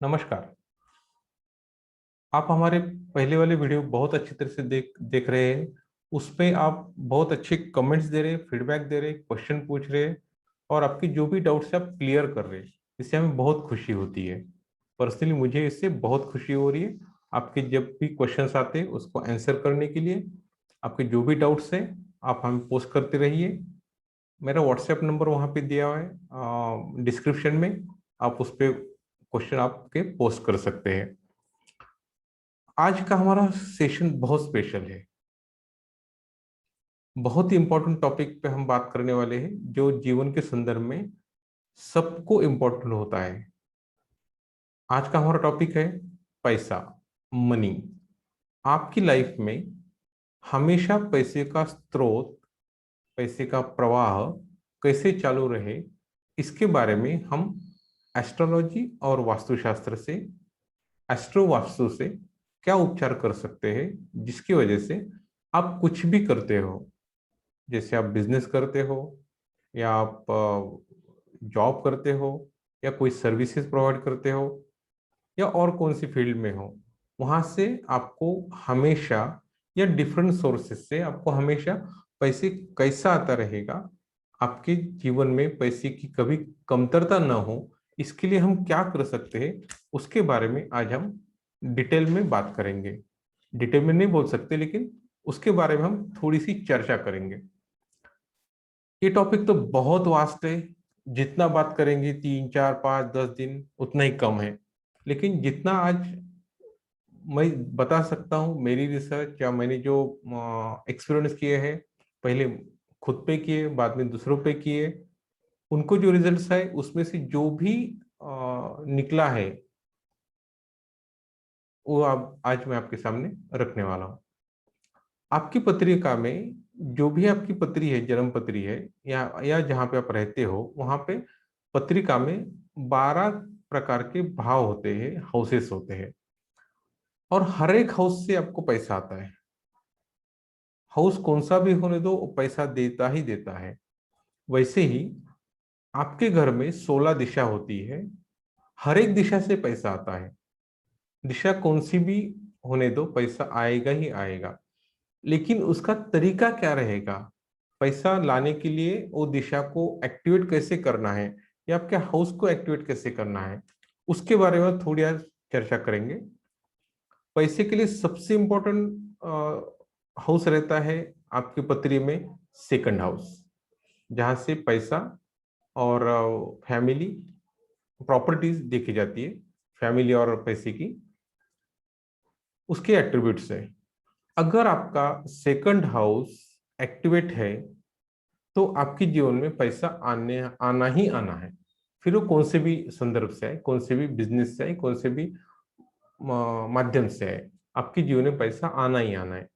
नमस्कार। आप हमारे पहले वाले वीडियो बहुत अच्छी तरह से देख देख रहे हैं। उस पे आप बहुत अच्छे कमेंट्स दे रहे, फीडबैक दे रहे, क्वेश्चन पूछ रहे और आपकी जो भी डाउट्स है आप क्लियर कर रहे हैं। इससे हमें बहुत खुशी होती है। पर्सनली मुझे इससे बहुत खुशी हो रही है। आपके जब भी क्वेश्चंस आते हैं उसको आंसर करने के लिए आपके जो भी डाउट्स हैं आप हमें पोस्ट करते रहिए। मेरा व्हाट्सएप नंबर वहाँ पे दिया हुआ है डिस्क्रिप्शन में। आप उस पर क्वेश्चन आपके पोस्ट कर सकते हैं। आज का हमारा सेशन बहुत स्पेशल है। बहुत ही इंपॉर्टेंट टॉपिक पे हम बात करने वाले हैं जो जीवन के संदर्भ में सबको इम्पोर्टेंट होता है। आज का हमारा टॉपिक है पैसा, मनी। आपकी लाइफ में हमेशा पैसे का स्रोत, पैसे का प्रवाह कैसे चालू रहे, इसके बारे में हम एस्ट्रोलॉजी और वास्तुशास्त्र से, एस्ट्रो वास्तु से क्या उपचार कर सकते हैं जिसकी वजह से आप कुछ भी करते हो, जैसे आप बिजनेस करते हो या आप जॉब करते हो या कोई सर्विसेज प्रोवाइड करते हो या और कौन सी फील्ड में हो, वहां से आपको हमेशा या डिफरेंट सोर्सेस से आपको हमेशा पैसे कैसा आता रहेगा, आपके जीवन में पैसे की कभी कमतरता ना हो, इसके लिए हम क्या कर सकते हैं उसके बारे में आज हम डिटेल में बात करेंगे। डिटेल में नहीं बोल सकते लेकिन उसके बारे में हम थोड़ी सी चर्चा करेंगे। ये टॉपिक तो बहुत वास्ट है। जितना बात करेंगे 3 4 5 10 दिन उतना ही कम है। लेकिन जितना आज मैं बता सकता हूँ, मेरी रिसर्च या मैंने जो एक्सपीरियंस किए हैं, पहले खुद पे किए बाद में दूसरों पे किए, उनको जो रिजल्ट्स है उसमें से जो भी निकला है वो अब आज मैं आपके सामने रखने वाला हूँ। आपकी पत्रिका में जो भी आपकी पत्री है, जन्म पत्री है या जहाँ पे आप रहते हो, वहां पे पत्रिका में 12 प्रकार के भाव होते हैं, हाउसेस होते हैं और हर एक हाउस से आपको पैसा आता है। हाउस कौन सा भी होने दो वो पैसा देता ही देता है। वैसे ही आपके घर में 16 दिशा होती है, हर एक दिशा से पैसा आता है। दिशा कौन सी भी होने दो पैसा आएगा ही आएगा। लेकिन उसका तरीका क्या रहेगा, पैसा लाने के लिए वो दिशा को एक्टिवेट कैसे करना है या आपके हाउस को एक्टिवेट कैसे करना है, उसके बारे में थोड़ी आज चर्चा करेंगे। पैसे के लिए सबसे इंपॉर्टेंट हाउस रहता है आपकी पत्री में सेकंड हाउस, जहां से पैसा और फैमिली प्रॉपर्टीज देखी जाती है। फैमिली और पैसे की उसके एट्रीब्यूट्स है। अगर आपका सेकंड हाउस एक्टिवेट है तो आपके जीवन में पैसा आना ही आना है। फिर वो कौन से भी संदर्भ से आए, कौन से भी बिजनेस से आए, कौन से भी माध्यम से आए, आपके जीवन में पैसा आना ही आना है।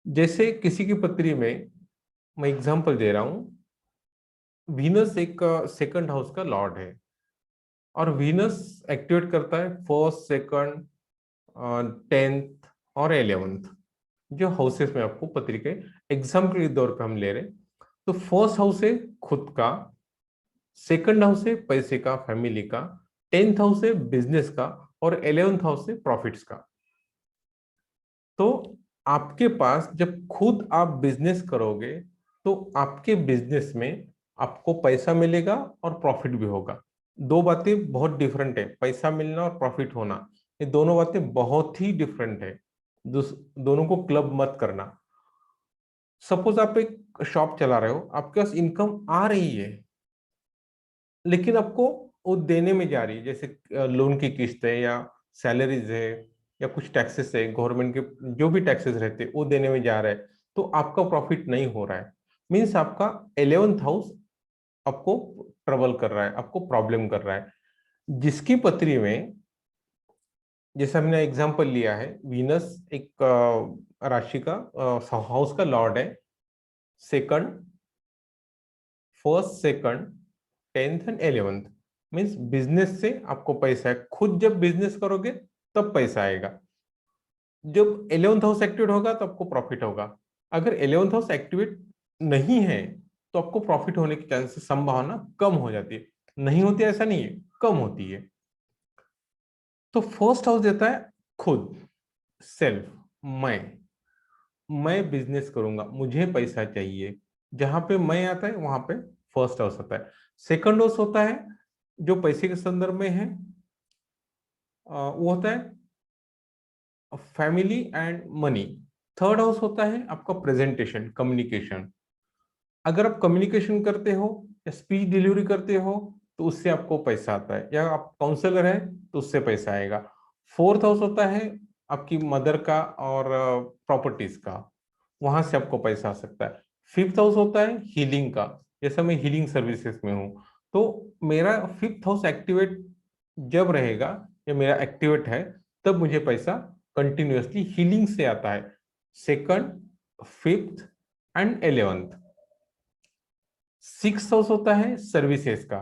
जैसे किसी की पत्री में मैं एग्जांपल दे रहा हूँ, वीनस एक सेकंड हाउस का लॉर्ड है और वीनस एक्टिवेट करता है फर्स्ट, सेकंड, 10th और 11th, जो हाउसेस में आपको पत्रिका एग्जाम्पल के तौर पे हम ले रहे हैं। तो फर्स्ट हाउस है खुद का, सेकंड हाउस है पैसे का, फैमिली का, 10th हाउस है बिजनेस का और 11th हाउस है प्रॉफिट्स का। तो आपके पास जब खुद आप बिजनेस करोगे तो आपके बिजनेस में आपको पैसा मिलेगा और प्रॉफिट भी होगा। दो बातें बहुत डिफरेंट है, पैसा मिलना और प्रॉफिट होना, ये दोनों बातें बहुत ही डिफरेंट है। दोनों को क्लब मत करना। सपोज आप एक शॉप चला रहे हो, आपके पास इनकम आ रही है लेकिन आपको वो देने में जा रही है, जैसे लोन की किस्त है या सैलरीज है या कुछ टैक्सेस है, गवर्नमेंट के जो भी टैक्सेस रहते हैं वो देने में जा रहा है, तो आपका प्रॉफिट नहीं हो रहा है। मीन्स आपका 11th हाउस आपको ट्रबल कर रहा है, आपको प्रॉब्लम कर रहा है। जिसकी पत्री में, जैसे हमने एग्जांपल लिया है, वीनस एक राशि का हाउस का लॉर्ड है, second, first, second, 10th and 11th। Means business से आपको पैसा है, खुद जब बिजनेस करोगे तब पैसा आएगा। जब 11th हाउस एक्टिवेट होगा तो आपको प्रॉफिट होगा। अगर 11th हाउस एक्टिवेट नहीं है तो आपको प्रॉफिट होने की चांसेस, संभावना कम हो जाती है। नहीं होती ऐसा नहीं है, कम होती है। तो फर्स्ट हाउस देता है खुद, सेल्फ, मैं बिजनेस करूंगा, मुझे पैसा चाहिए। जहां पे मैं आता है वहां पे फर्स्ट हाउस आता है। सेकंड हाउस होता है जो पैसे के संदर्भ में है, वो होता है family and money. Third house होता है आपका प्रेजेंटेशन, कम्युनिकेशन। अगर आप कम्युनिकेशन करते हो या स्पीच डिलीवरी करते हो तो उससे आपको पैसा आता है, या आप काउंसलर है तो उससे पैसा आएगा। फोर्थ हाउस होता है आपकी मदर का और प्रॉपर्टीज का, वहां से आपको पैसा आ सकता है। फिफ्थ हाउस होता है हीलिंग का, जैसा मैं हीलिंग सर्विसेज में हूँ, तो मेरा फिफ्थ हाउस एक्टिवेट जब रहेगा या मेरा एक्टिवेट है तब मुझे पैसा कंटिन्यूअसली हीलिंग से आता है। Second, fifth and 11th। Six house होता है सर्विसेज का,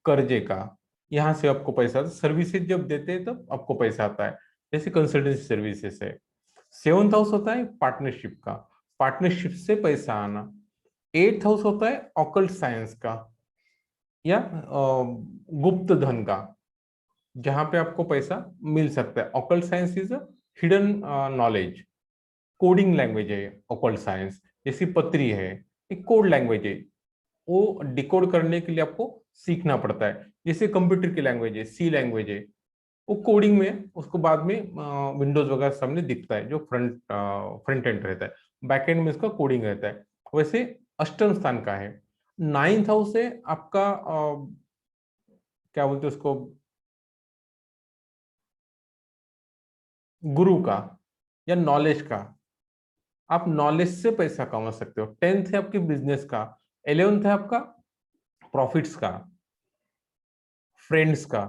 कर्जे का, यहां से आपको पैसा, सर्विसेज जब देते हैं तब आपको पैसा आता है, जैसे कंसल्टेंसी सर्विसेज है। सेवंथ हाउस होता है पार्टनरशिप का, पार्टनरशिप से पैसा आना। एट्थ हाउस होता है ऑकल्ट साइंस का या गुप्त धन का, जहां पे आपको पैसा मिल सकता है। Occult science is a hidden knowledge, coding language है ऑकल्ट साइंस। जैसी पत्री है, एक कोड लैंग्वेज है, वो डिकोड करने के लिए आपको सीखना पड़ता है। जैसे कंप्यूटर की लैंग्वेज है, सी लैंग्वेज है, वो कोडिंग में उसको बाद में विंडोज वगैरह सामने दिखता है, जो फ्रंट एंड रहता है। बैक एंड में इसका कोडिंग रहता है। वैसे अष्टम स्थान का है। नाइन्थ हाउस है आपका क्या बोलते हैं उसको, गुरु का या नॉलेज का। आप नॉलेज से पैसा कमा सकते हो। टेंथ है आपके बिजनेस का। 11th है आपका प्रॉफिट्स का, फ्रेंड्स का।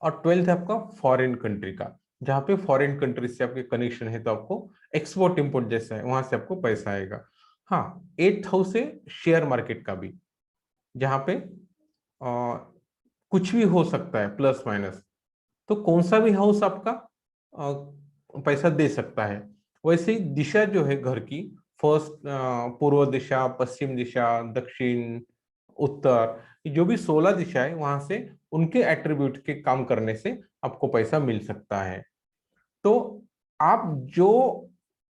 और 12th है आपका फॉरेन कंट्री का, जहां पे फॉरेन कंट्री से आपके कनेक्शन है तो आपको एक्सपोर्ट इंपोर्ट जैसा है, वहां से आपको पैसा आएगा। हाँ, 8th हाउस है शेयर मार्केट का भी, जहां पे कुछ भी हो सकता है, प्लस माइनस। तो कौन सा भी हाउस आपका पैसा दे सकता है। वैसे ही दिशा जो है घर की, फर्स्ट पूर्व दिशा, पश्चिम दिशा, दक्षिण, उत्तर, ये जो भी 16 दिशा है वहां से उनके एट्रीब्यूट के काम करने से आपको पैसा मिल सकता है। तो आप जो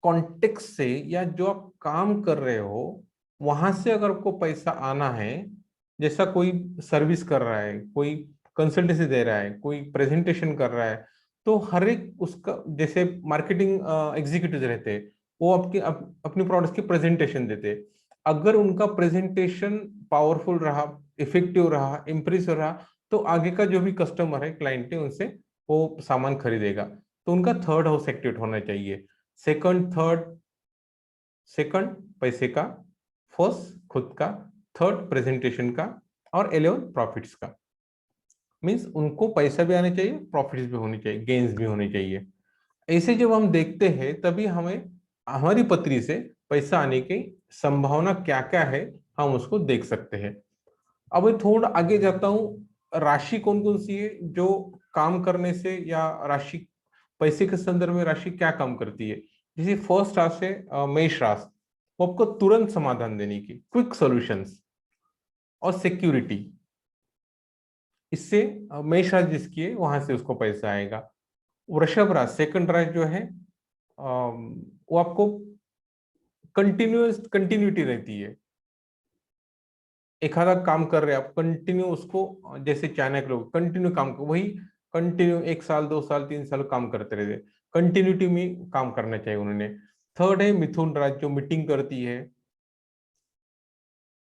कॉन्टेक्स्ट से या जो आप काम कर रहे हो वहां से अगर आपको पैसा आना है, जैसा कोई सर्विस कर रहा है, कोई कंसल्टेंसी दे रहा है, कोई प्रेजेंटेशन कर रहा है, तो हर एक उसका, जैसे मार्केटिंग एग्जीक्यूटिव रहते हैं, वो अपनी प्रोडक्ट्स की प्रेजेंटेशन देते हैं। अगर उनका प्रेजेंटेशन पावरफुल रहा, इफेक्टिव रहा, इम्प्रेसिव रहा, तो आगे का जो भी कस्टमर है, क्लाइंट है, उनसे वो सामान खरीदेगा। तो उनका थर्ड हाउस एक्टिवेट होना चाहिए। सेकंड, थर्ड, सेकंड पैसे का, फर्स्ट खुद का, थर्ड प्रेजेंटेशन का, और 11 प्रॉफिट्स का। मीन्स उनको पैसा भी आना चाहिए, प्रॉफिट्स भी होनी चाहिए, गेन्स भी होने चाहिए। ऐसे जब हम देखते हैं तभी हमें हमारी पत्री से पैसा आने की संभावना क्या क्या है, हम उसको देख सकते हैं। अब मैं थोड़ा आगे जाता हूँ, राशि कौन कौन सी है जो काम करने से, या राशि पैसे के संदर्भ में राशि क्या काम करती है। जैसे फर्स्ट राशि है मेष राशि, वो आपको तुरंत समाधान देने की, क्विक सॉल्यूशंस और सिक्योरिटी। इससे मेष राशि जिसकी है वहां से उसको पैसा आएगा। वृषभ राशि, सेकंड राशि जो है, वो आपको कंटिन्यूटी रहती है। एक आधा काम कर रहे हैं आप कंटिन्यू उसको, जैसे चाइना के लोग कंटिन्यू काम कर, वही कंटिन्यू 1 साल 2 साल 3 साल काम करते रहते, कंटिन्यूटी में काम करना चाहिए उन्होंने। थर्ड है मिथुन राशि, जो मीटिंग करती है,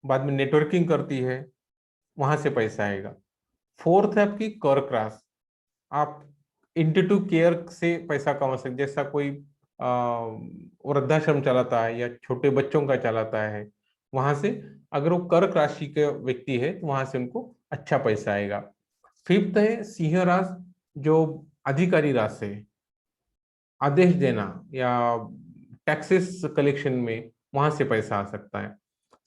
बाद में नेटवर्किंग करती है, वहां से पैसा आएगा। फोर्थ है आपकी कर्क राशि, आप इंस्टीट्यूट केयर से पैसा कमा सकते, जैसा कोई वृद्धाश्रम चलाता है या छोटे बच्चों का चलाता है, वहां से अगर वो कर्क राशि के व्यक्ति है तो वहां से उनको अच्छा पैसा आएगा। फिफ्थ है सिंह राशि, जो अधिकारी राशि है, आदेश देना या टैक्सेस कलेक्शन में, वहां से पैसा आ सकता है।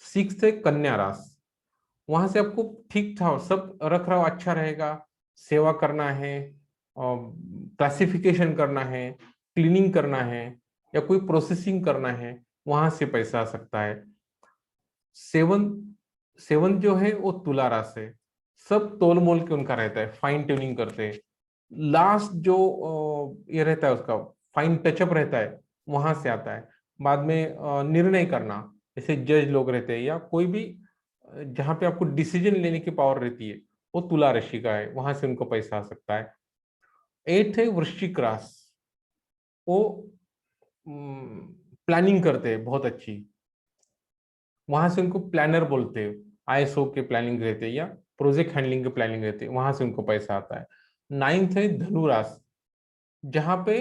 सिक्स्थ है कन्या राशि, वहां से आपको ठीक ठाक सब रख रखाव अच्छा रहेगा, सेवा करना है, क्लासिफिकेशन करना है, क्लीनिंग करना है, या कोई प्रोसेसिंग करना है, वहां से पैसा आ सकता है। सेवन, सेवन जो है वो तुला राशि है, सब तोल मोल के उनका रहता है, फाइन ट्यूनिंग करते हैं, लास्ट जो ये रहता है उसका फाइन टचअप रहता है, वहां से आता है। बाद में निर्णय करना, जैसे जज लोग रहते हैं या कोई भी जहां पे आपको डिसीजन लेने की पावर रहती है, वो तुला राशि का है, वहां से उनको पैसा आ सकता है। एट्थ है वृश्चिक राशि, वो प्लानिंग करते हैं बहुत अच्छी, वहां से उनको प्लानर बोलते हैं। आईएसओ के प्लानिंग रहते हैं या प्रोजेक्ट हैंडलिंग के प्लानिंग रहते हैं, वहां से उनको पैसा आता है। नाइन्थ है धनु राशि, जहां पे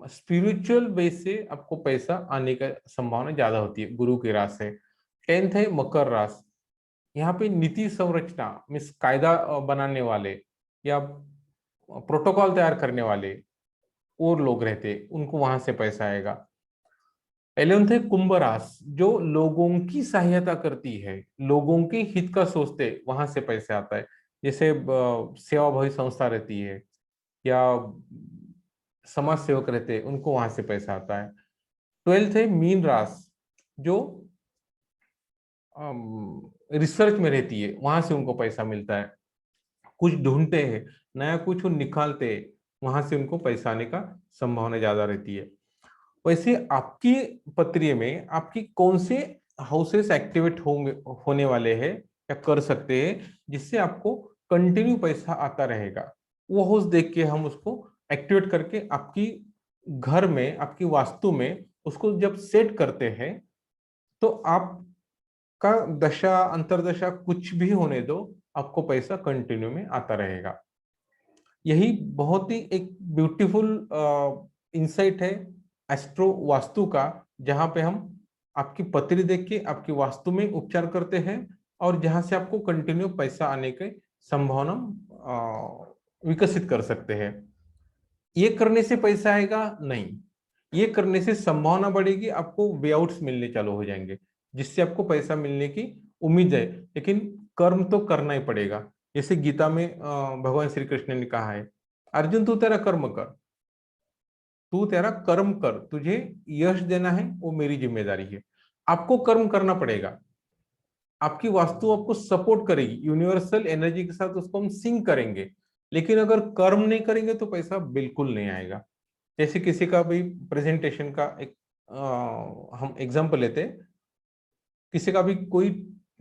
स्पिरिचुअल बेस से आपको पैसा आने का संभावना ज्यादा होती है, गुरु की राशि से। टेंथ है मकर राशि, यहाँ पे नीति संरचना मीन्स कायदा बनाने वाले या प्रोटोकॉल तैयार करने वाले और लोग रहते, उनको वहां से पैसा आएगा। 11th है कुंभ राशि, जो लोगों की सहायता करती है, लोगों के हित का सोचते, वहां से पैसे आता है। जैसे सेवाभावी संस्था रहती है या समाज सेवक रहते हैं, उनको वहां से पैसा आता है। 12th है मीन राशि, जो रिसर्च में रहती है, वहां से उनको पैसा मिलता है। कुछ ढूंढते हैं, नया कुछ वो निकालते हैं, वहां से उनको पैसा आने का संभावना ज्यादा रहती है। वैसे आपकी पत्रिय में आपकी कौन से हाउसेस एक्टिवेट होंगे, होने वाले हैं या कर सकते हैं, जिससे आपको कंटिन्यू पैसा आता रहेगा, वो हाउस देख के हम उसको एक्टिवेट करके आपकी घर में, आपकी वास्तु में उसको जब सेट करते हैं, तो आपका दशा अंतरदशा कुछ भी होने दो, आपको पैसा कंटिन्यू में आता रहेगा। यही बहुत ही एक ब्यूटीफुल इंसाइट है एस्ट्रो वास्तु का, जहां पे हम आपकी पत्री देख के आपकी वास्तु में उपचार करते हैं, और जहां से आपको कंटिन्यू पैसा आने के संभावना विकसित कर सकते हैं। ये करने से पैसा आएगा नहीं, ये करने से संभावना बढ़ेगी, आपको वे आउट्स मिलने चालू हो जाएंगे, जिससे आपको पैसा मिलने की उम्मीद है। लेकिन कर्म तो करना ही पड़ेगा। जैसे गीता में भगवान श्री कृष्ण ने कहा है, अर्जुन तू तेरा कर्म कर, तू तेरा कर्म कर, तुझे यश देना है वो मेरी जिम्मेदारी है। आपको कर्म करना पड़ेगा, आपकी वास्तु आपको सपोर्ट करेगी, यूनिवर्सल एनर्जी के साथ उसको हम सिंक करेंगे। लेकिन अगर कर्म नहीं करेंगे तो पैसा बिल्कुल नहीं आएगा। जैसे किसी का भी प्रेजेंटेशन का एक हम एग्जांपल लेते हैं, किसी का भी कोई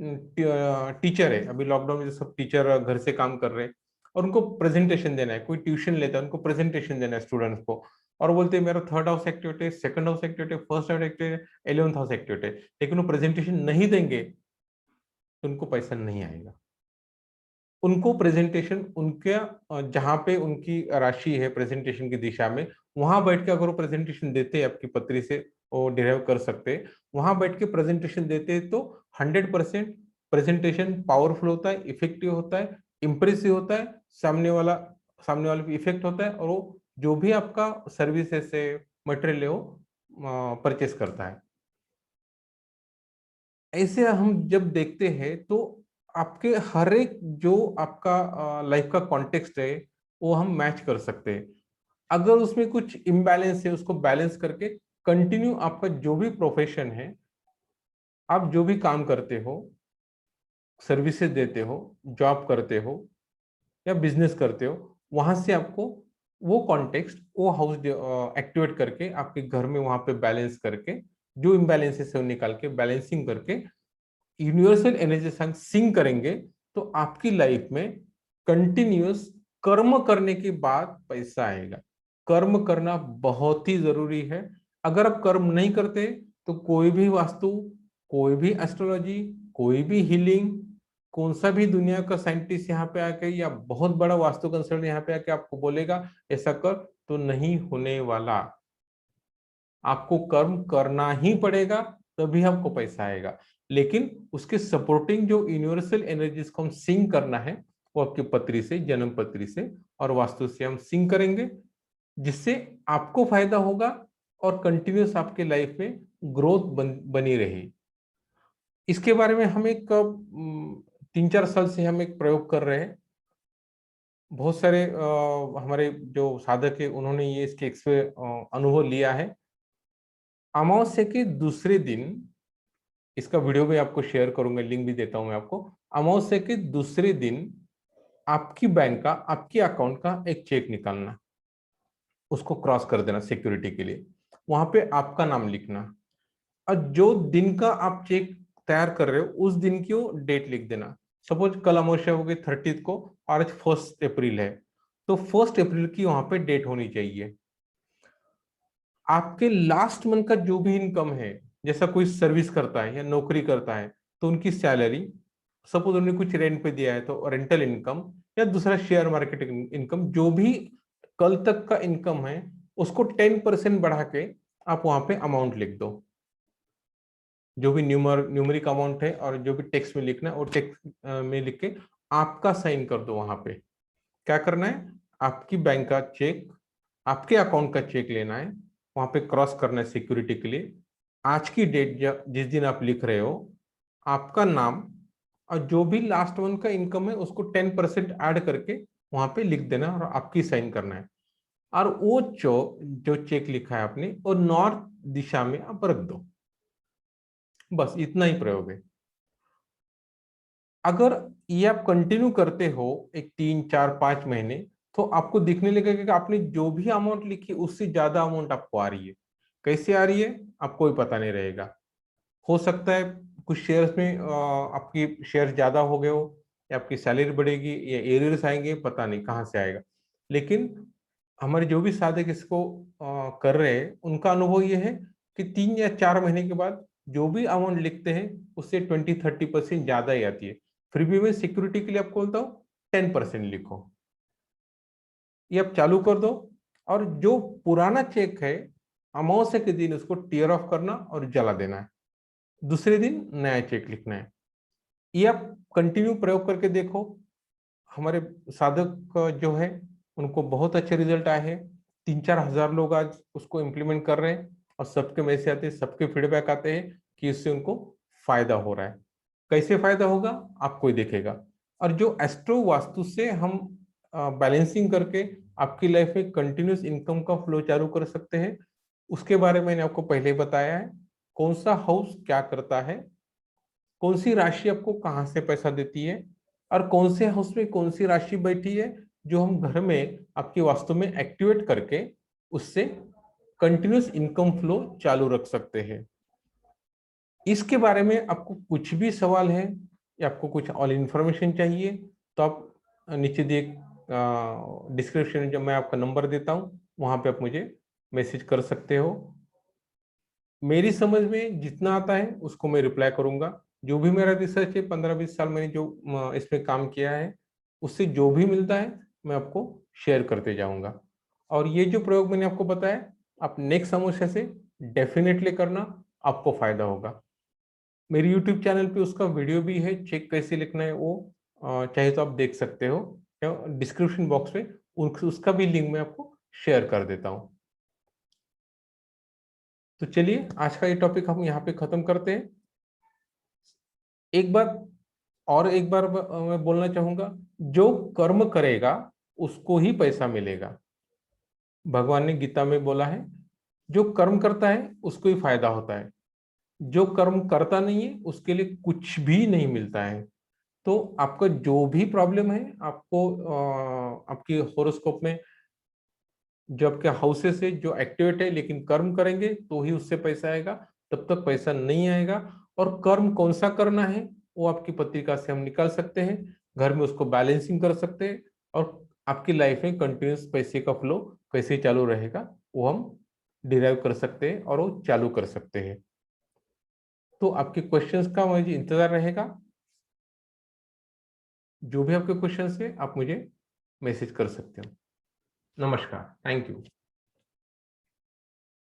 टीचर है, अभी लॉकडाउन में जो सब टीचर घर से काम कर रहे हैं, और उनको प्रेजेंटेशन देना है, कोई ट्यूशन लेता है, उनको प्रेजेंटेशन देना है स्टूडेंट्स को, और बोलते हैं मेरा थर्ड हाउस एक्टिवेट है, सेकंड हाउस एक्टिवेट है, फर्स्ट हाउस एक्टिवेट है, 11th हाउस एक्टिवेट है, लेकिन वो प्रेजेंटेशन नहीं देंगे तो उनको पैसा नहीं आएगा। उनको प्रेजेंटेशन उनके जहां पे उनकी राशि है प्रेजेंटेशन की दिशा में, वहां बैठ के अगर वो प्रेजेंटेशन देते हैं, आपकी पत्री से वो डिराइव कर सकते हैं, वहां बैठ के प्रेजेंटेशन देते हैं, तो 100% प्रेजेंटेशन पावरफुल होता है, इफेक्टिव होता है, इंप्रेसिव होता है, सामने वाले पे इफेक्ट होता है, और वो जो भी आपका सर्विसेज से मटेरियल है वो परचेस करता है। ऐसे हम जब देखते हैं तो आपके हर एक जो आपका लाइफ का कॉन्टेक्स्ट है, वो हम मैच कर सकते हैं। अगर उसमें कुछ इम्बैलेंस है, उसको बैलेंस करके कंटिन्यू आपका जो भी प्रोफेशन है, आप जो भी काम करते हो, सर्विसेज देते हो, जॉब करते हो या बिजनेस करते हो, वहां से आपको वो कॉन्टेक्स्ट, वो हाउस एक्टिवेट करके आपके घर में वहां पे बैलेंस करके, जो इम्बैलेंसेस है वो निकाल के बैलेंसिंग करके यूनिवर्सल एनर्जी संग सिंक करेंगे, तो आपकी लाइफ में कंटिन्यूअस कर्म करने के बाद पैसा आएगा। कर्म करना बहुत ही जरूरी है। अगर आप कर्म नहीं करते तो कोई भी वास्तु, कोई भी एस्ट्रोलॉजी, कोई भी हीलिंग, कौन सा भी दुनिया का साइंटिस्ट यहाँ पे आके या बहुत बड़ा वास्तु कंसल्टेंट यहाँ पे आके आपको बोलेगा ऐसा कर, तो नहीं होने वाला। आपको कर्म करना ही पड़ेगा, तभी आपको पैसा आएगा। लेकिन उसके सपोर्टिंग जो यूनिवर्सल एनर्जीज को हम सिंक करना है, वो आपकी पत्री से, जन्म पत्री से और वास्तु से हम सिंक करेंगे, जिससे आपको फायदा होगा और कंटिन्यूस आपके लाइफ में ग्रोथ बनी रही। इसके बारे में हम एक 3-4 साल से हम एक प्रयोग कर रहे हैं। बहुत सारे हमारे जो साधक है उन्होंने ये इसके अनुभव लिया है। अमावस्या के दूसरे दिन, इसका वीडियो भी आपको शेयर करूंगा, लिंक भी देता हूं मैं आपको। अमावस्या के दूसरे दिन आपकी बैंक का, आपके अकाउंट का एक चेक निकालना, उसको क्रॉस कर देना सिक्योरिटी के लिए, वहां पे आपका नाम लिखना, और जो दिन का आप चेक तैयार कर रहे हो उस दिन की वो डेट लिख देना। सपोज कल अमावस्या होगी 30 को और आज 1 अप्रैल है, तो 1 अप्रैल की वहां पे डेट होनी चाहिए। आपके लास्ट मंथ का जो भी इनकम है, जैसा कोई सर्विस करता है या नौकरी करता है तो उनकी सैलरी, सपोज उन्होंने कुछ रेंट पे दिया है तो रेंटल इनकम या दूसरा शेयर मार्केट इनकम, जो भी कल तक का इनकम है उसको 10% बढ़ा के आप वहां पे अमाउंट लिख दो। जो भी न्यूमरिक अमाउंट है और जो भी टेक्स्ट में लिखना है वो टेक्स्ट में लिख के आपका साइन कर दो। वहां पे क्या करना है, आपकी बैंक का चेक, आपके अकाउंट का चेक लेना है, वहां पे क्रॉस करना है सिक्योरिटी के लिए। आज की डेट जिस दिन आप लिख रहे हो, आपका नाम और जो भी लास्ट मंथ का इनकम है उसको 10% ऐड करके वहां पे लिख देना और आपकी साइन करना है। और वो जो चेक लिखा है आपने वो नॉर्थ दिशा में आप रख दो। बस इतना ही प्रयोग है। अगर ये आप कंटिन्यू करते हो एक 3 4 5 महीने, तो आपको दिखने लगेगा कि आपने जो भी अमाउंट लिखी उससे ज्यादा अमाउंट आपको आ रही है। कैसे आ रही है आपको भी पता नहीं रहेगा। हो सकता है कुछ शेयर्स में आपकी शेयर ज्यादा हो गए हो, या आपकी सैलरी बढ़ेगी या एरियर्स आएंगे, पता नहीं कहाँ से आएगा। लेकिन हमारे जो भी साधक इसको कर रहे हैं उनका अनुभव ये है कि 3 या 4 महीने के बाद जो भी अमाउंट लिखते हैं उससे 20 30% ज्यादा ही आती है। फिर भी मैं सिक्योरिटी के लिए आपको बोलता हूँ 10% लिखो, ये आप चालू कर दो। और जो पुराना चेक है अमावस्या के दिन उसको टीयर ऑफ करना और जला देना है, दूसरे दिन नया चेक लिखना है। ये आप कंटिन्यू प्रयोग करके देखो। हमारे साधक जो है उनको बहुत अच्छे रिजल्ट आए हैं। 3 4 हजार लोग आज उसको इम्प्लीमेंट कर रहे हैं और सबके मैसेज आते हैं, सबके फीडबैक आते हैं कि इससे उनको फायदा हो रहा है। कैसे फायदा होगा आपको ही देखेगा। और जो एस्ट्रो वास्तु से हम बैलेंसिंग करके आपकी लाइफ में कंटिन्यूस इनकम का फ्लो चालू कर सकते हैं, उसके बारे में मैंने आपको पहले ही बताया है। कौन सा हाउस क्या करता है, कौन सी राशि आपको कहाँ से पैसा देती है, और कौन से हाउस में कौन सी राशि बैठी है जो हम घर में आपकी वास्तु में एक्टिवेट करके उससे कंटिन्यूस इनकम फ्लो चालू रख सकते हैं। इसके बारे में आपको कुछ भी सवाल है या आपको कुछ और इन्फॉर्मेशन चाहिए तो आप नीचे दिए डिस्क्रिप्शन में जो मैं आपका नंबर देता हूँ वहां पे आप मुझे मैसेज कर सकते हो। मेरी समझ में जितना आता है उसको मैं रिप्लाई करूंगा। जो भी मेरा रिसर्च है 15 20 साल मैंने जो इसमें काम किया है उससे जो भी मिलता है मैं आपको शेयर करते जाऊंगा। और ये जो प्रयोग मैंने आपको बताया आप नेक्स्ट समस्या से डेफिनेटली करना, आपको फायदा होगा। मेरी यूट्यूब चैनल पे उसका वीडियो भी है, चेक कैसे लिखना है वो चाहे तो आप देख सकते हो। डिस्क्रिप्शन बॉक्स में उसका भी लिंक मैं आपको शेयर कर देता हूँ। तो चलिए आज का ये टॉपिक हम यहाँ पे खत्म करते हैं। एक बार एक बार मैं बोलना चाहूंगा, जो कर्म करेगा उसको ही पैसा मिलेगा। भगवान ने गीता में बोला है जो कर्म करता है उसको ही फायदा होता है, जो कर्म करता नहीं है उसके लिए कुछ भी नहीं मिलता है। तो आपका जो भी प्रॉब्लम है आपको आपकी होरोस्कोप में जो आपके हाउसेस है जो एक्टिवेट है लेकिन कर्म करेंगे तो ही उससे पैसा आएगा, तब तक पैसा नहीं आएगा। और कर्म कौन सा करना है वो आपकी पत्रिका से हम निकाल सकते हैं, घर में उसको बैलेंसिंग कर सकते हैं, और आपकी लाइफ में कंटिन्यूस पैसे का फ्लो कैसे चालू रहेगा वो हम डिराइव कर सकते हैं और वो चालू कर सकते हैं। तो आपके क्वेश्चंस का मुझे इंतजार रहेगा। जो भी आपके क्वेश्चंस है आप मुझे मैसेज कर सकते हो। नमस्कार, थैंक यू।